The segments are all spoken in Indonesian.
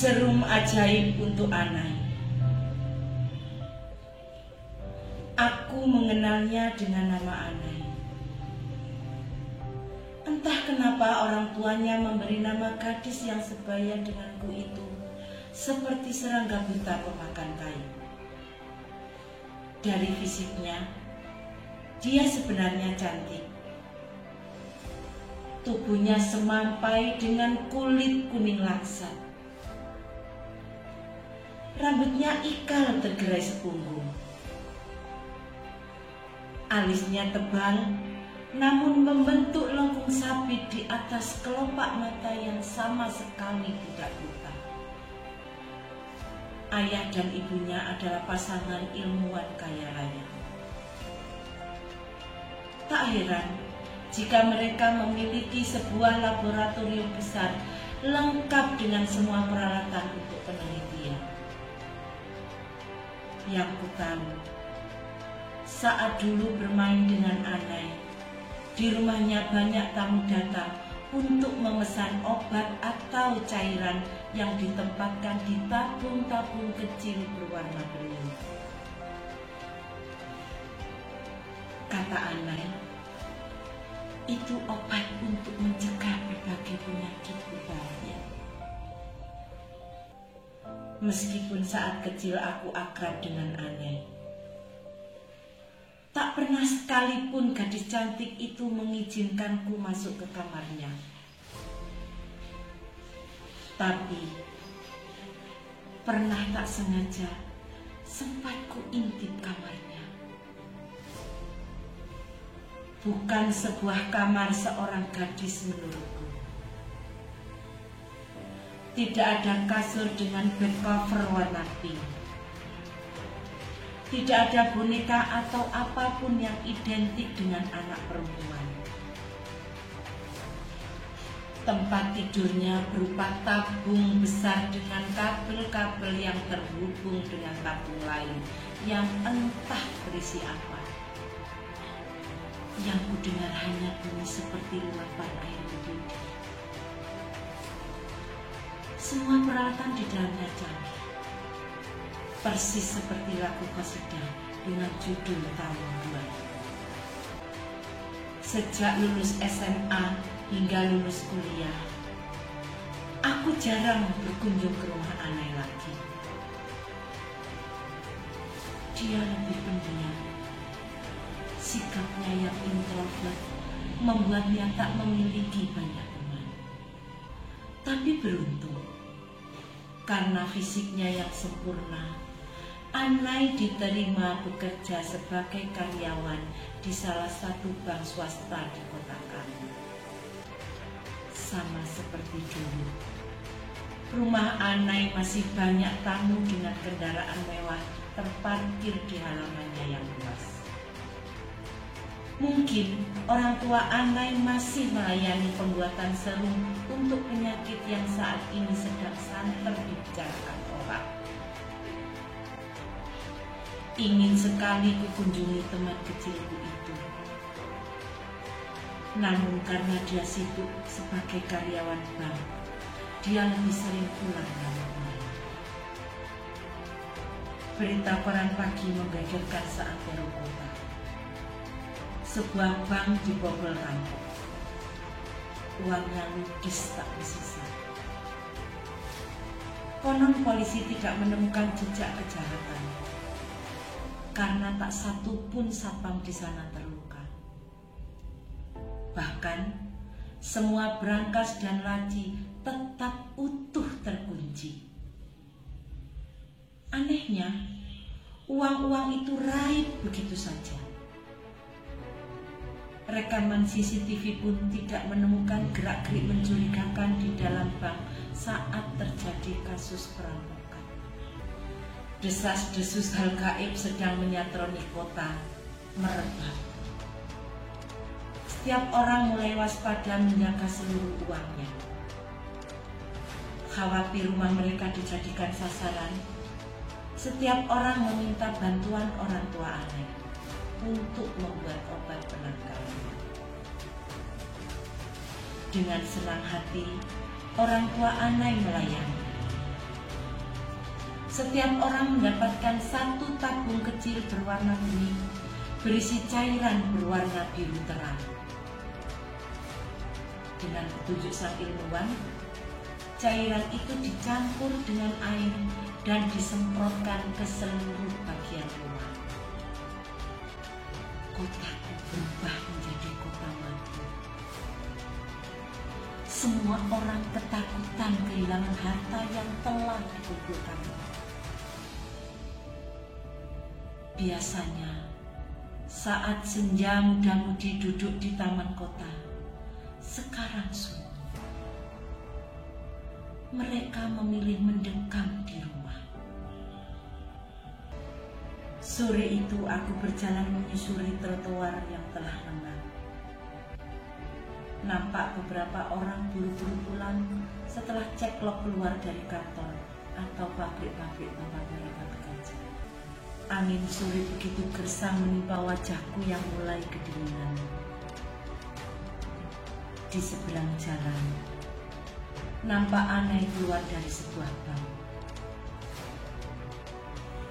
Serum ajaib untuk Anai. Aku mengenalnya dengan nama Anai. Entah kenapa orang tuanya memberi nama gadis yang sebaya denganku itu seperti serangga buta pemakan kayu. Dari fisiknya, dia sebenarnya cantik. Tubuhnya semampai dengan kulit kuning laksat. Rambutnya ikal tergerai sepunggung. Alisnya tebal, namun membentuk lengkung sapi di atas kelopak mata yang sama sekali tidak buta. Ayah dan ibunya adalah pasangan ilmuwan kaya raya. Tak heran jika mereka memiliki sebuah laboratorium besar lengkap dengan semua peralatan untuk penelitian. Yang ku tahu, saat dulu bermain dengan Anai, di rumahnya banyak tamu datang untuk memesan obat atau cairan yang ditempatkan di tabung-tabung kecil berwarna bening. Kata Anai, itu obat untuk mencegah berbagai penyakit berbahaya. Meskipun saat kecil aku akrab dengan Anai, tak pernah sekalipun gadis cantik itu mengizinkanku masuk ke kamarnya. Tapi pernah tak sengaja sempat ku intip kamarnya. Bukan sebuah kamar seorang gadis menurutku. Tidak ada kasur dengan bed cover warna pink. Tidak ada boneka atau apapun yang identik dengan anak perempuan. Tempat tidurnya berupa tabung besar dengan kabel-kabel yang terhubung dengan tabung lain yang entah berisi apa. Yang kudengar hanya bunyi seperti luapan air mendidih. Semua peralatan di dalamnya canggih, persis seperti lagu qasidah dengan judul Tahun 2000. Sejak lulus SMA hingga lulus kuliah, aku jarang berkunjung ke rumah Anai lagi. Dia lebih pendiam. Sikapnya yang introvert membuatnya tak memiliki banyak teman. Tapi beruntung, karena fisiknya yang sempurna, Anai diterima bekerja sebagai karyawan di salah satu bank swasta di kota kami. Sama seperti dulu, rumah Anai masih banyak tamu dengan kendaraan mewah terparkir di halamannya yang luas. Mungkin orang tua Anai masih melayani pembuatan serum untuk penyakit yang saat ini sedang santer dibicarakan orang. Ingin sekali kukunjungi teman kecilku itu. Namun karena dia sibuk sebagai karyawan bank, dia lebih sering pulang malam. Berita koran pagi menggegerkan seantero kota. Sebuah bank dibobol rampok. Uangnya ludes tak bersisa. Konon polisi tidak menemukan jejak kejahatan, karena tak satu pun satpam di sana terluka. Bahkan semua brankas dan laci tetap utuh terkunci. Anehnya, uang-uang itu raib begitu saja. Rekaman CCTV pun tidak menemukan gerak-gerik mencurigakan di dalam bank saat terjadi kasus perampokan. Desas-desus hal gaib sedang menyatroni kota merebak. Setiap orang mulai waspada menjaga seluruh uangnya. Khawatir rumah mereka dijadikan sasaran, setiap orang meminta bantuan orang tua Anai untuk membuat obat penangkal. Dengan senang hati, orang tua Anai melayani. Setiap orang mendapatkan satu tabung kecil berwarna kuning berisi cairan berwarna biru terang. Dengan petunjuk sang ilmuwan, cairan itu dicampur dengan air dan disemprotkan ke seluruh bagian rumah. Kotaku berubah menjadi kota mati. Semua orang ketakutan kehilangan harta yang telah dikumpulkan. Biasanya, saat senja muda-mudi duduk di taman kota, sekarang sunyi. Mereka memilih mendekam di rumah. Sore itu aku berjalan menyusuri trotoar yang telah lenggang. Nampak beberapa orang buru-buru pulang setelah ceklok keluar dari kantor atau pabrik-pabrik tempat mereka bekerja. Angin sore begitu gersang menimpa wajahku yang mulai kedinginan. Di seberang jalan, nampak aneh keluar dari sebuah bank.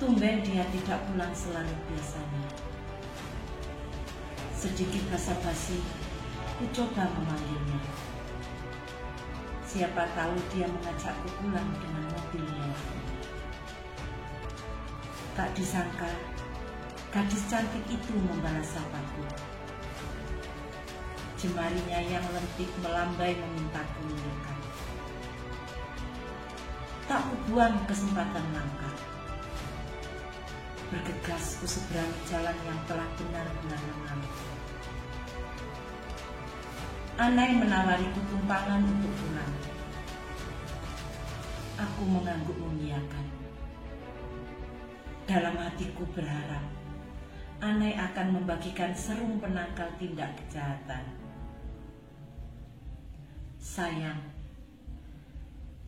Tumben dia tidak pulang selalu biasanya. Sedikit basa-basi, ku coba memanggilnya. Siapa tahu dia mengajakku pulang dengan mobilnya. Tak disangka, gadis cantik itu membalas sapaku. Jemarinya yang lentik melambai memintaku mendekat. Tak kubuang kesempatan langkah. Bergegas ku seberangi jalan yang telah benar-benar lengang. Anai menawariku tumpangan untuk pulang. Aku mengangguk mengiyakan. Dalam hatiku berharap Anai akan membagikan serum penangkal tindak kejahatan. Sayang,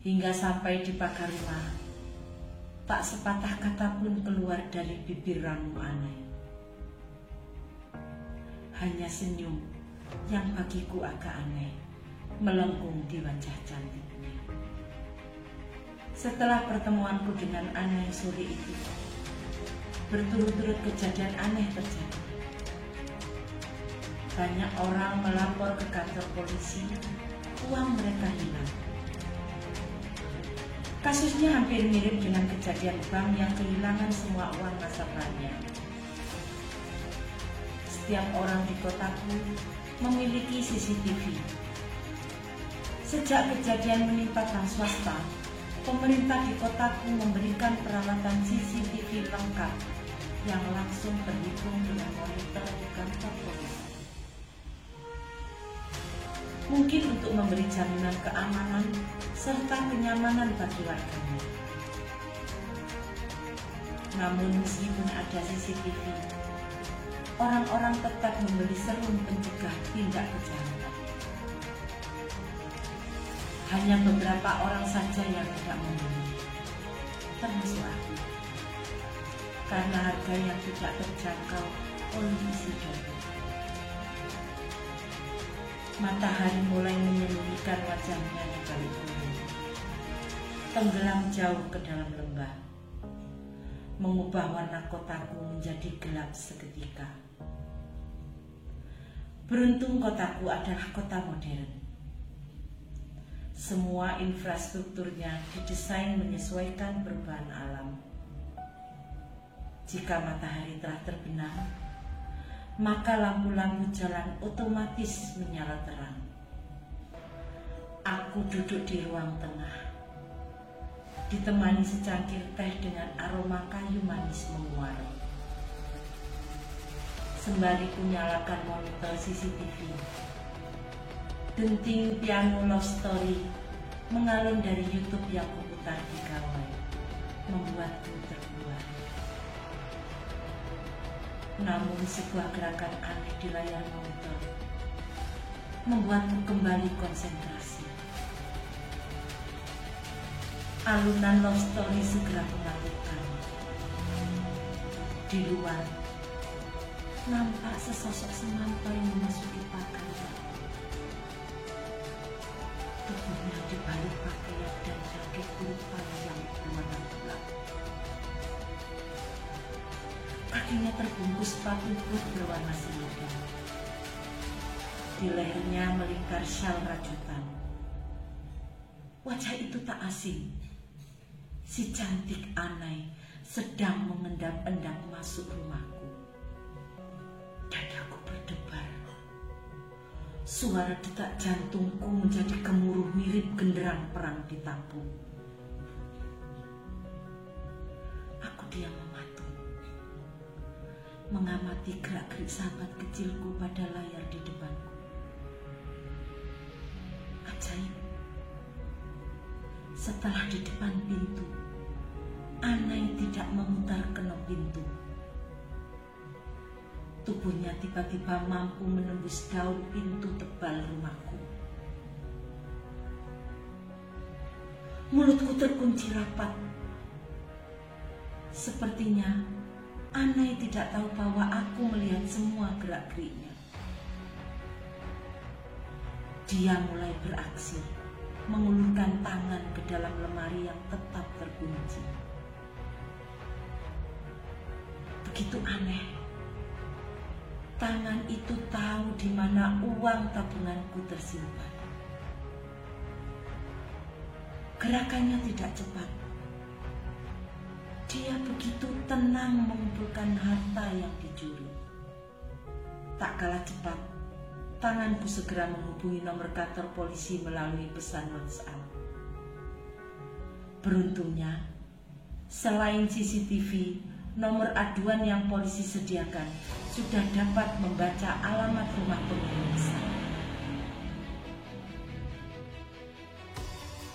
hingga sampai di pagar rumah, tak sepatah kata pun keluar dari bibir ramu Anai. Hanya senyum yang bagiku agak aneh melengkung di wajah cantiknya. Setelah pertemuanku dengan Anai sore itu, berturut-turut kejadian aneh terjadi. Banyak orang melapor ke kantor polisi, uang mereka hilang. Kasusnya hampir mirip dengan kejadian bank yang kehilangan semua uang nasabahnya. Setiap orang di kotaku memiliki CCTV. Sejak kejadian menimpa bank swasta, pemerintah di kotaku memberikan peralatan CCTV lengkap yang langsung berhubung dengan monitor di kantor polisi. Mungkin untuk memberi jaminan keamanan serta kenyamanan bagi warganya. Namun meskipun ada CCTV, orang-orang tetap membeli serum pencegah tindak kejahatan. Hanya beberapa orang saja yang tidak membeli, termasuk aku, karena harga yang tidak terjangkau oleh isi dompet. Matahari mulai menyembunyikan wajahnya di balik gunung, tenggelam jauh ke dalam lembah, mengubah warna kotaku menjadi gelap seketika. Beruntung kotaku adalah kota modern. Semua infrastrukturnya didesain menyesuaikan perubahan alam. Jika matahari telah terbenam, maka lampu-lampu jalan otomatis menyala terang. Aku duduk di ruang tengah, ditemani secangkir teh dengan aroma kayu manis menguar. Sembari kunyalakan monitor CCTV, denting piano love story mengalun dari YouTube yang kuputar di gawai, membuatku terbuai. Namun sebuah gerakan aneh di layar monitor membuatku kembali konsentrasi. Alunan love story segera mematikan. Di luar, nampak sesosok semampai memasuki pagar. Tubuhnya di balik pakaian dan jaket kulit panjang berwarna gelap. Kakinya terbungkus sepatu boot berwarna selada. Di lehernya melingkar syal rajutan. Wajah itu tak asing. Si cantik Anai sedang mengendap-endap masuk rumahku. Dadaku berdebar. Suara detak jantungku menjadi gemuruh mirip genderang perang ditabuh. Aku diam mematung, mengamati gerak-gerik sahabat kecilku pada layar di depanku. Ajaib. Setelah di depan pintu, Anai tidak memutar kenop pintu. Tubuhnya tiba-tiba mampu menembus daun pintu tebal rumahku. Mulutku terkunci rapat. Sepertinya Anai tidak tahu bahwa aku melihat semua gerak-geriknya. Dia mulai beraksi, mengulurkan tangan ke dalam lemari yang tetap terkunci. Begitu aneh. Tangan itu tahu di mana uang tabunganku tersimpan. Gerakannya tidak cepat. Dia begitu tenang mengumpulkan harta yang dicuri. Tak kalah cepat, tanganku segera menghubungi nomor kantor polisi melalui pesan WhatsApp. Beruntungnya, selain CCTV, nomor aduan yang polisi sediakan sudah dapat membaca alamat rumah penghuni pesan.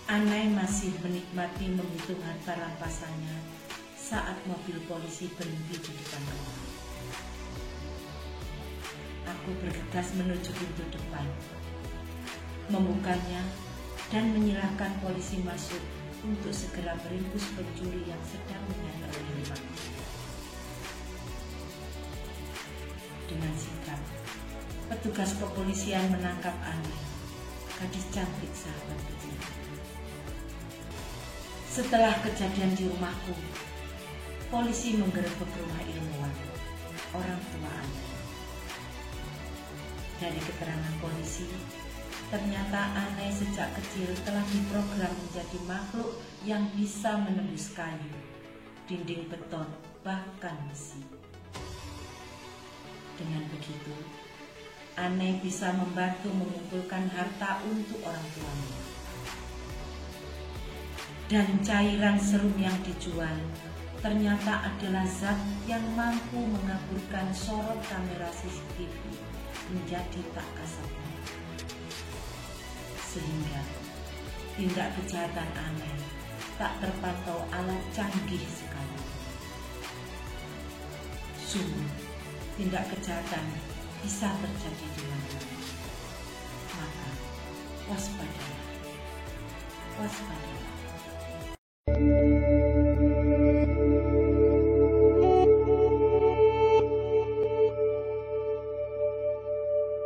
Anai masih menikmati menghitung harta rampasannya saat mobil polisi berhenti di depan rumah. Aku bergegas menuju pintu depan, membukanya dan menyilahkan polisi masuk untuk segera meringkus pencuri yang sedang menyandang rumah. Dengan sigap, petugas kepolisian menangkap Anai, gadis cantik sahabat kecil. Setelah kejadian di rumahku, polisi menggerebek rumah ilmuwan, orang tua Anai. Dari keterangan polisi, ternyata Anai sejak kecil telah diprogram menjadi makhluk yang bisa menembus kayu, dinding beton, bahkan besi. Dengan begitu, Anai bisa membantu mengumpulkan harta untuk orang tuanya. Dan cairan serum yang dijual ternyata adalah zat yang mampu mengaburkan sorot kamera CCTV menjadi tak kasat mata. Sehingga tindak kejahatan Anai tak terpantau alat canggih sekali. Sungguh, tindak kejahatan bisa terjadi di mana-mana. Maka waspadalah, waspadalah.